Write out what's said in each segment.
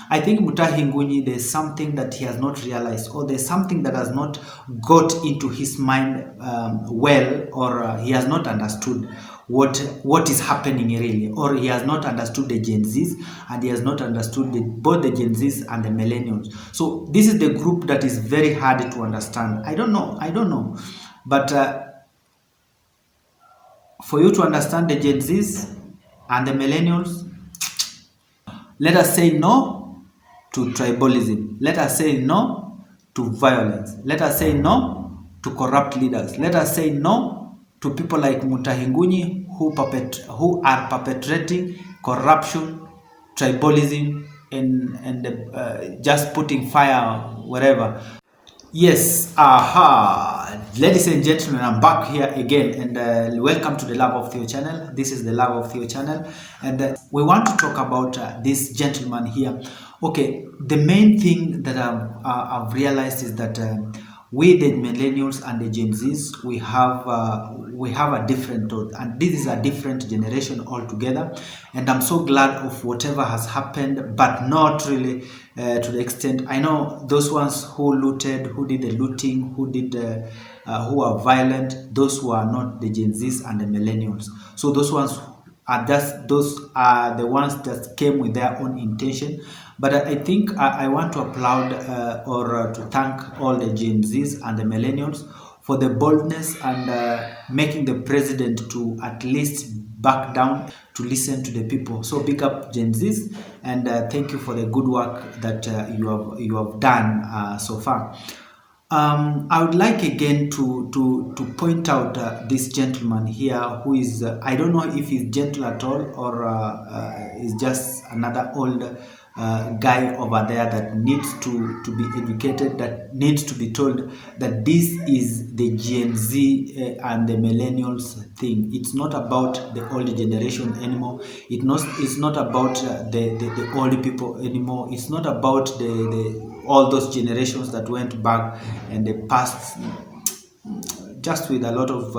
I think Mutahi Ngunyi, there's something that he has not realized, or there's something that has not got into his mind well, or he has not understood what is happening really, or he has not understood the Gen Zs, and he has not understood both the Gen Zs and the millennials. So this is the group that is very hard to understand. I don't know, but for you to understand the Gen Zs and the millennials, let us say no to tribalism. Let us say no to violence. Let us say no to corrupt leaders. Let us say no to people like Mutahi Ngunyi who are perpetrating corruption, tribalism, and just putting fire wherever. Yes, aha. Ladies and gentlemen, I'm back here again, and welcome to the Love of Theo channel. This is the Love of Theo channel, and we want to talk about this gentleman here. Okay, the main thing that I've realized is that we, the millennials and the Gen Zs, we have a different thought, and this is a different generation altogether. And I'm so glad of whatever has happened, but not really to the extent. I know those ones who looted, who did the looting, who are violent, those who are not the Gen Zs and the millennials. So those are the ones that came with their own intention. But I think I want to applaud or to thank all the Gen Zs and the millennials for the boldness and making the president to at least back down to listen to the people. So big up Gen Zs, and thank you for the good work that you have done so far. I would like again to point out this gentleman here who is, I don't know if he's gentle at all, or is just another old guy over there that needs to be educated, that needs to be told that this is the Gen Z and the millennials thing. It's not about the old generation anymore. It's not about the old people anymore. It's not about all those generations that went back and they passed just with a lot of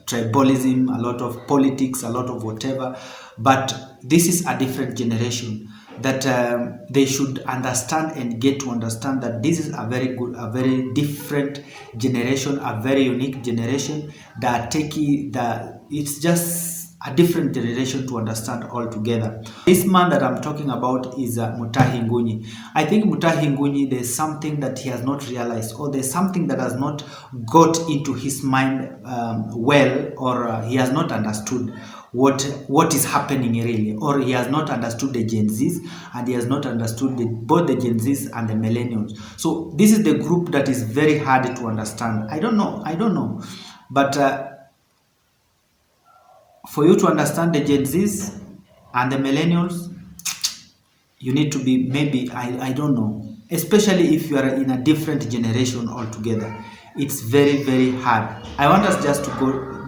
tribalism, a lot of politics, a lot of whatever. But this is a different generation that they should understand and get to understand that this is a very different generation, a very unique generation that it's just a different generation to understand altogether. This man that I'm talking about is Mutahi Ngunyi. I think Mutahi Ngunyi, there's something that he has not realized, or there's something that has not got into his mind well, or he has not understood what is happening really, or he has not understood the Gen Zs, and he has not understood both the Gen Zs and the millennials. So this is the group that is very hard to understand. I don't know, but for you to understand the Gen Zs and the millennials, you need to be, maybe, I don't know, especially if you are in a different generation altogether. It's very hard. I want us just to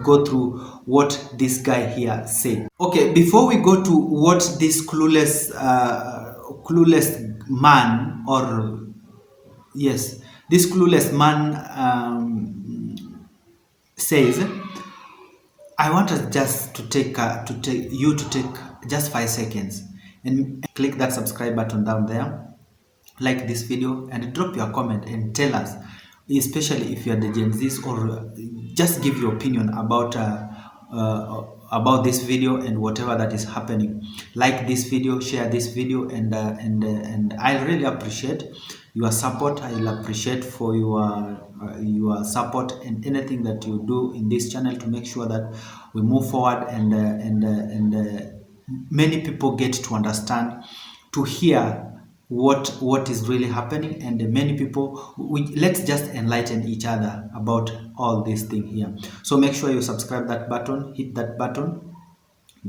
go through what this guy here said. Okay, before we go to what this clueless man, or yes, this clueless man says, I want us just to take just 5 seconds and click that subscribe button down there, like this video, and drop your comment and tell us, especially if you are the Gen Zs, or just give your opinion about this video and whatever that is happening. Like this video, share this video, and I really appreciate your support. I'll appreciate for your support and anything that you do in this channel to make sure that we move forward, and many people get to understand, to hear what is really happening, and many people, let's just enlighten each other about all this thing here. So make sure you subscribe that button, hit that button,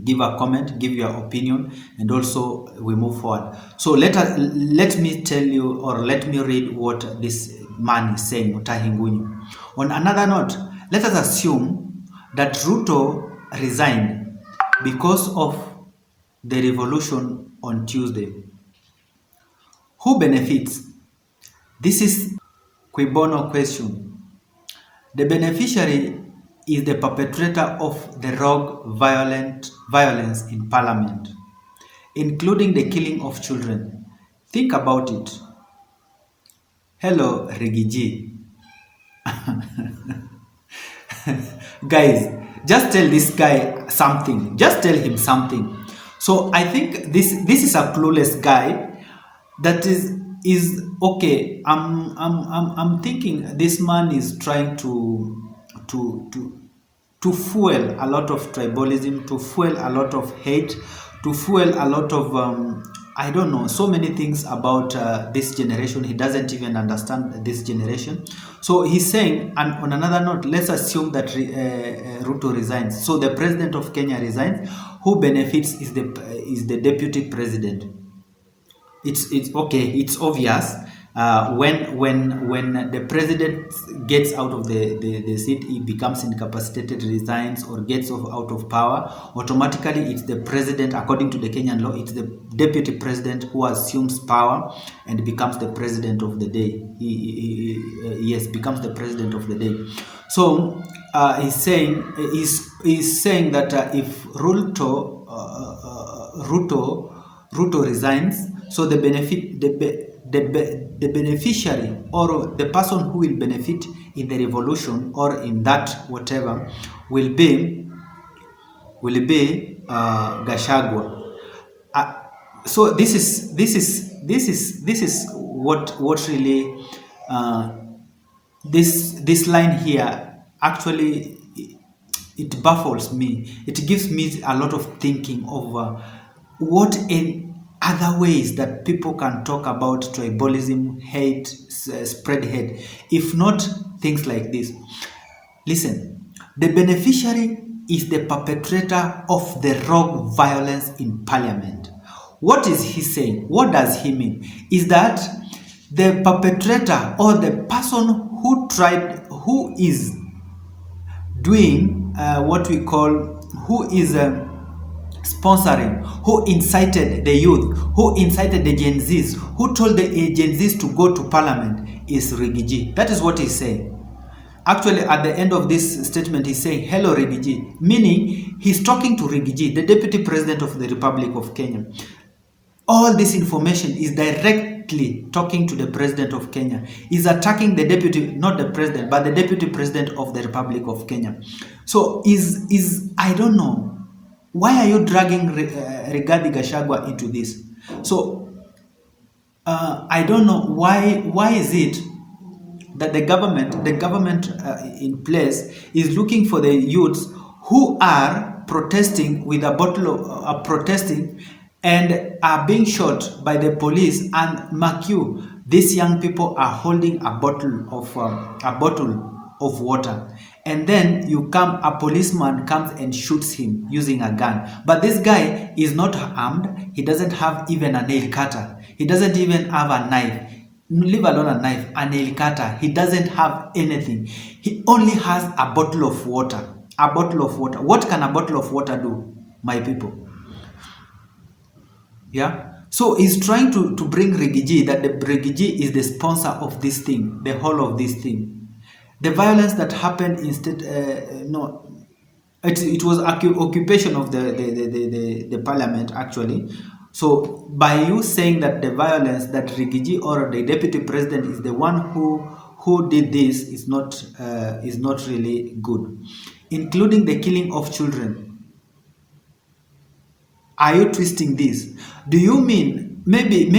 give a comment, give your opinion, and also we move forward. So let me tell you, or let me read what this man is saying, Mutahi Ngunyi. On another note, let us assume that Ruto resigned because of the revolution on Tuesday. Who benefits? This is cui bono question. The beneficiary is the perpetrator of the rogue violence in parliament, including the killing of children. Think about it. Hello, Rigiji. Guys, just tell this guy something. Just tell him something. So I think this is a clueless guy that is okay. I'm thinking this man is trying to to to fuel a lot of tribalism, to fuel a lot of hate, to fuel a lot of I don't know, so many things about this generation. He doesn't even understand this generation. So he's saying, and on another note, let's assume that Ruto resigns. So the president of Kenya resigns. Who benefits is the deputy president. It's okay. It's obvious. When the president gets out of the seat, he becomes incapacitated, resigns, or gets out of power. Automatically, it's the president. According to the Kenyan law, it's the deputy president who assumes power and becomes the president of the day. Yes, becomes the president of the day. So he's saying that if Ruto resigns, so the beneficiary, or the person who will benefit in the revolution or in that whatever will be Gachagua. So this is what really this line here actually it baffles me. It gives me a lot of thinking over what in other ways that people can talk about tribalism, hate, spread hate, if not things like this. Listen, the beneficiary is the perpetrator of the rogue violence in parliament. What is he saying? What does he mean? Is that the perpetrator or the person who is doing what we call, who is sponsoring, who incited the youth, who incited the Gen Zs, who told the Gen Zs to go to parliament is Rigiji. That is what he's saying. Actually, at the end of this statement, he's saying, hello, Rigiji, meaning he's talking to Rigiji, the Deputy President of the Republic of Kenya. All this information is directly talking to the President of Kenya. He's attacking the Deputy, not the President, but the Deputy President of the Republic of Kenya. So I don't know. Why are you dragging Rigathi Gachagua into this? So I don't know why is it that the government in place is looking for the youths who are protesting with a bottle of protesting and are being shot by the police, and mark you, these young people are holding a bottle of water, and then a policeman comes and shoots him using a gun. But this guy is not armed. He doesn't have even a nail cutter. He doesn't even have a knife. Leave alone a knife, a nail cutter. He doesn't have anything. He only has a bottle of water. A bottle of water. What can a bottle of water do, my people? Yeah. So he's trying to bring Rigiji, that the Rigiji is the sponsor of this thing, the whole of this thing. The violence that happened instead, it was occupation of the parliament actually. So by you saying that the violence that Rigiji or the deputy president is the one who did this is not really good, including the killing of children. Are you twisting this? Do you mean maybe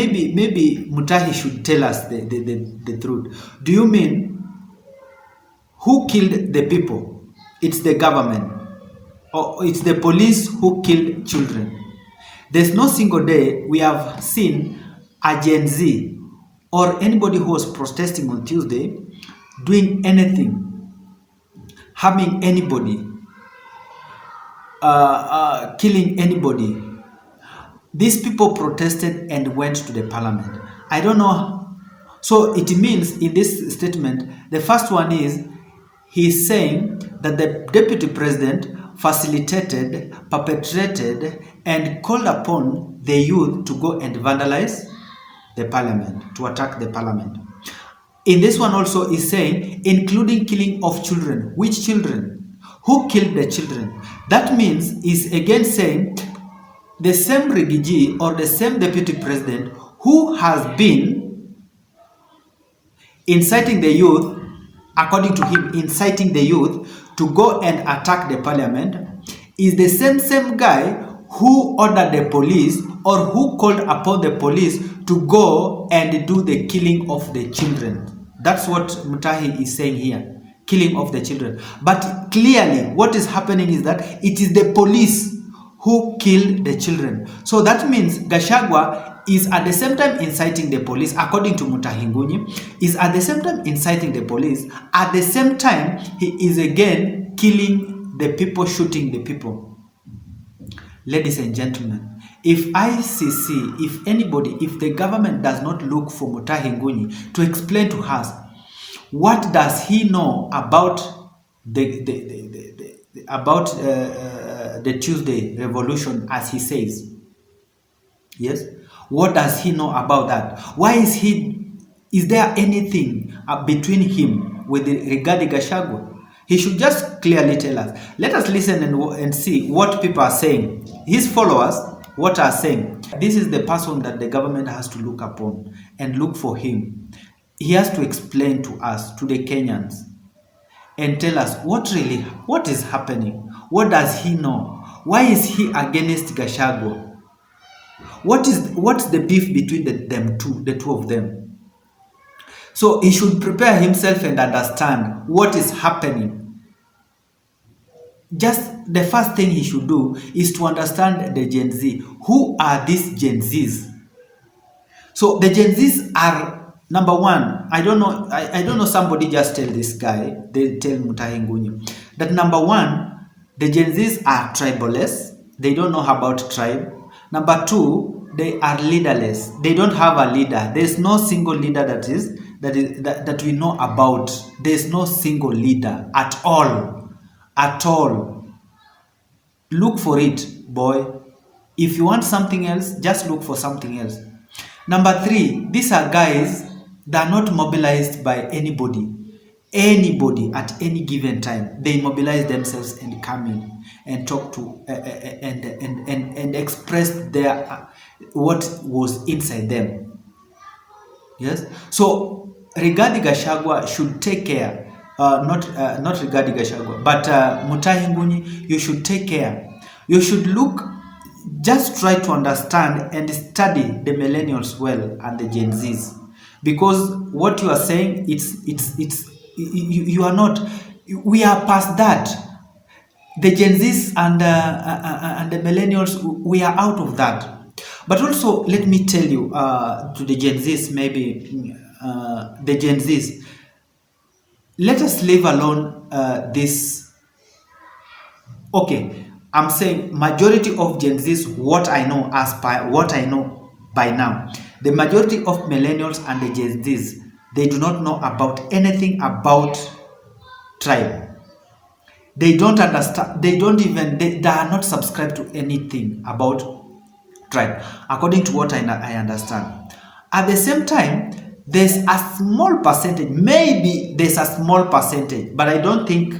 Mutahi should tell us the truth? Do you mean who killed the people? It's the government, or it's the police who killed children? There's no single day we have seen a Gen Z or anybody who was protesting on Tuesday doing anything, harming anybody, killing anybody. These people protested and went to the parliament. I don't know. So it means in this statement, the first one is he's saying that the deputy president facilitated, perpetrated, and called upon the youth to go and vandalize the parliament, to attack the parliament. In this one also is saying, including killing of children. Which children? Who killed the children? That means is again saying the same Rigiji or the same deputy president who has been inciting the youth, according to him, inciting the youth to go and attack the parliament, is the same guy who ordered the police or who called upon the police to go and do the killing of the children. That's what Mutahi is saying here, killing of the children. But clearly what is happening is that it is the police who killed the children. So that means Gachagua is at the same time inciting the police, according to Mutahi Ngunyi, is at the same time inciting the police, at the same time he is again killing the people, shooting the people. Ladies and gentlemen, if ICC, if anybody, if the government does not look for Mutahi Ngunyi to explain to us what does he know about the Tuesday revolution, as he says, yes, what does he know about that? Why is there anything between him with regarding Gachagua? He should just clearly tell us. Let us listen and see what people are saying. His followers, what are saying. This is the person that the government has to look upon and look for him. He has to explain to us, to the Kenyans, and tell us what is happening. What does he know? Why is he against Gachagua? What's the beef between the two of them? So he should prepare himself and understand what is happening. Just the first thing he should do is to understand the Gen Z. Who are these Gen Zs? So the Gen Zs are, number one, I don't know, somebody just tell this guy, they tell Mutahi Ngunyi, that number one, the Gen Zs are tribalists. They don't know about tribe. Number two, they are leaderless. They don't have a leader. There's no single leader that we know about. There's no single leader at all. At all. Look for it, boy. If you want something else, just look for something else. Number three, these are guys that are not mobilized by anybody. Anybody at any given time. They mobilize themselves and come in and talk to and express their what was inside them. Yes. So regarding Gachagua should take care. Not regarding Gachagua, but Mutahi Ngunyi, you should take care. You should just try to understand and study the millennials well and the Gen Zs, because what you are saying, you are not. We are past that. The Gen Zs and the millennials, we are out of that. But also, let me tell you, to the Gen Zs, maybe the Gen Zs. Let us leave alone this. Okay, I'm saying majority of Gen Zs, what I know by now, the majority of millennials and the Gen Zs, they do not know about anything about tribe. They don't understand. They are not subscribed to anything about tribe, according to what I understand. At the same time, there's a small percentage, maybe there's a small percentage, but I don't think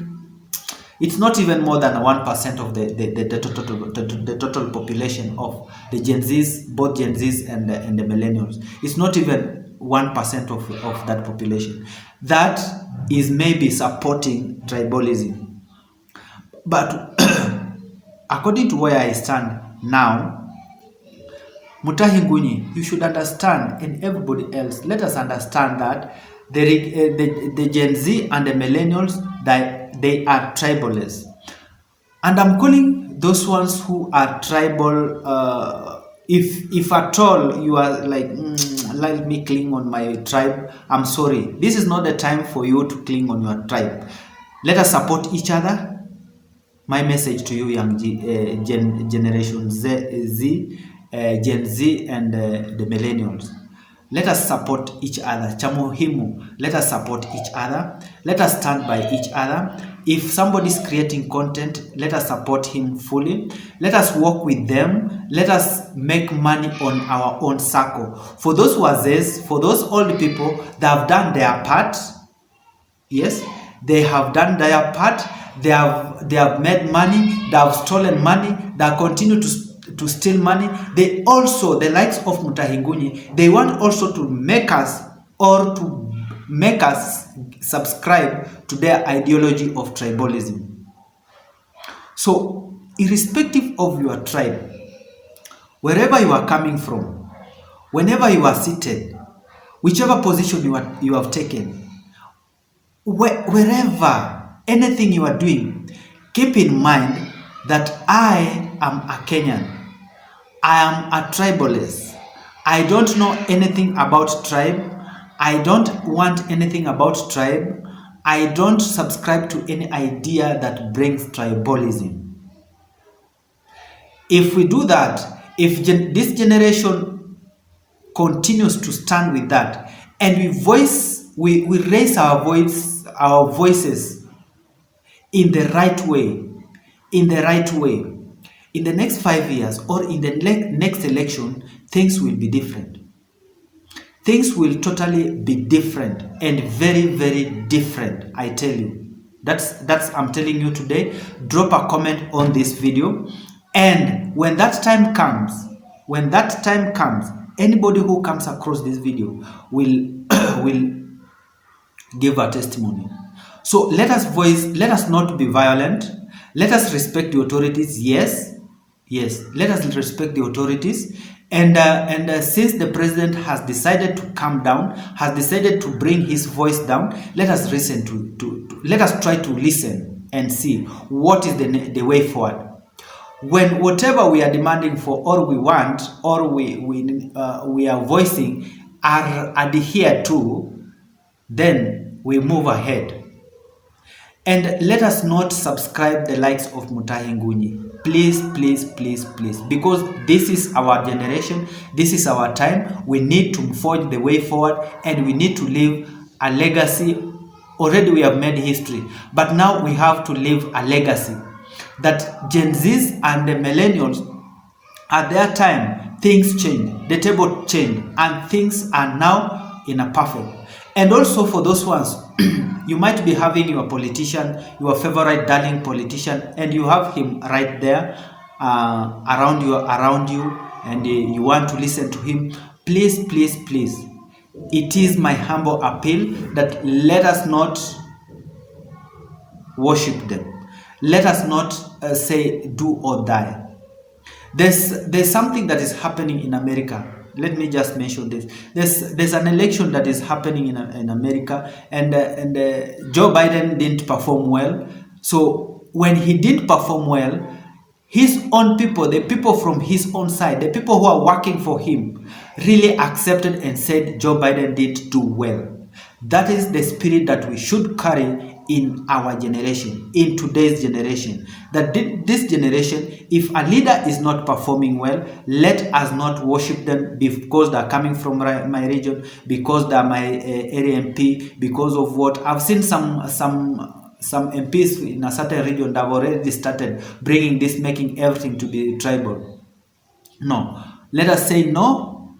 it's not even more than 1% of the total population of the Gen Zs, both Gen Zs and the millennials. It's not even 1% of that population. That is maybe supporting tribalism. But according to where I stand now, Mutahi Ngunyi, you should understand, and everybody else, let us understand that the Gen Z and the millennials, they are tribalists. And I'm calling those ones who are tribal, if at all you are like, let me cling on my tribe, I'm sorry. This is not the time for you to cling on your tribe. Let us support each other. My message to you, young Generation Z, Gen Z and the millennials. Let us support each other. Chamuhimu, let us support each other. Let us stand by each other. If somebody is creating content, let us support him fully. Let us work with them. Let us make money on our own circle. For those who are Zs, for those old people that have done their part, yes, they have done their part. They have made money. They have stolen money. They continue to steal money. They also, the likes of Mutahi Ngunyi, they want also to make us subscribe to their ideology of tribalism. So, irrespective of your tribe, wherever you are coming from, whenever you are seated, whichever position you have taken, wherever, anything you are doing, keep in mind that I am a Kenyan. I am a tribalist. I don't know anything about tribe. I don't want anything about tribe. I don't subscribe to any idea that brings tribalism. If we do that, if this generation continues to stand with that, and we raise our voices in the right way, in the next 5 years or in the next election, things will be different. Things will totally be different, and very, very different, I tell you. That's I'm telling you today. Drop a comment on this video, and when that time comes, anybody who comes across this video will will give a testimony. So let us not be violent. Let us respect the authorities. Yes, let us respect the authorities. And since the president has decided to calm down, has decided to bring his voice down, let us listen let us try to listen and see what is the way forward. When whatever we are demanding for, or we want, or we are voicing, are adhered to, then we move ahead. And let us not subscribe the likes of Mutahi Ngunyi. Please, please, please, please. Because this is our generation. This is our time. We need to forge the way forward, and we need to leave a legacy. Already we have made history, but now we have to leave a legacy. That Gen Zs and the Millennials, at their time, things changed. The table changed, and things are now in a perfect. And also for those ones, you might be having your politician, your favorite darling politician, and you have him right there around you, and you want to listen to him. Please, please, please. It is my humble appeal that let us not worship them. Let us not say do or die. There's something that is happening in America. Let me just mention this. There's an election that is happening in America, and Joe Biden didn't perform well. So when he didn't perform well, his own people, the people from his own side, the people who are working for him, really accepted and said Joe Biden did do well. That is the spirit that we should carry in our generation, in today's generation. That this generation, if a leader is not performing well, let us not worship them because they are coming from my region, because they are my area MP, because of what I've seen. Some MPs in a certain region that have already started bringing this, making everything to be tribal. No, let us say no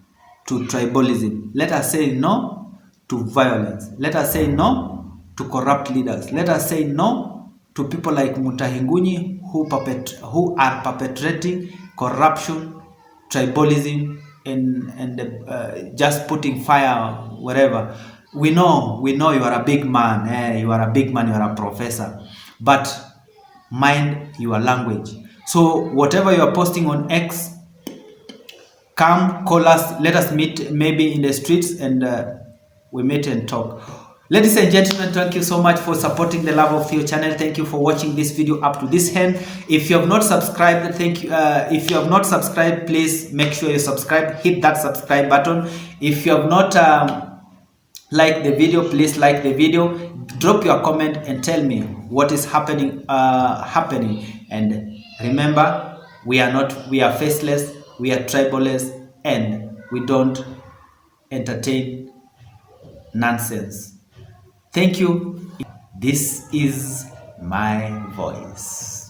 to tribalism. Let us say no to violence. Let us say no to corrupt leaders. Let us say no to people like Mutahi Ngunyi who are perpetrating corruption, tribalism, and just putting fire wherever. We know you are a big man. You are a big man. You are a professor, but mind your language. So whatever you are posting on X, come call us. Let us meet maybe in the streets, and we meet and talk. Ladies and gentlemen, thank you so much for supporting the Love of Theo channel. Thank you for watching this video up to this end. If you have not subscribed, if you have not subscribed, please make sure you subscribe. Hit that subscribe button. If you have not liked the video, please like the video. Drop your comment and tell me what is happening. And remember, we are faceless, we are tribalist, and we don't entertain nonsense. Thank you. This is my voice.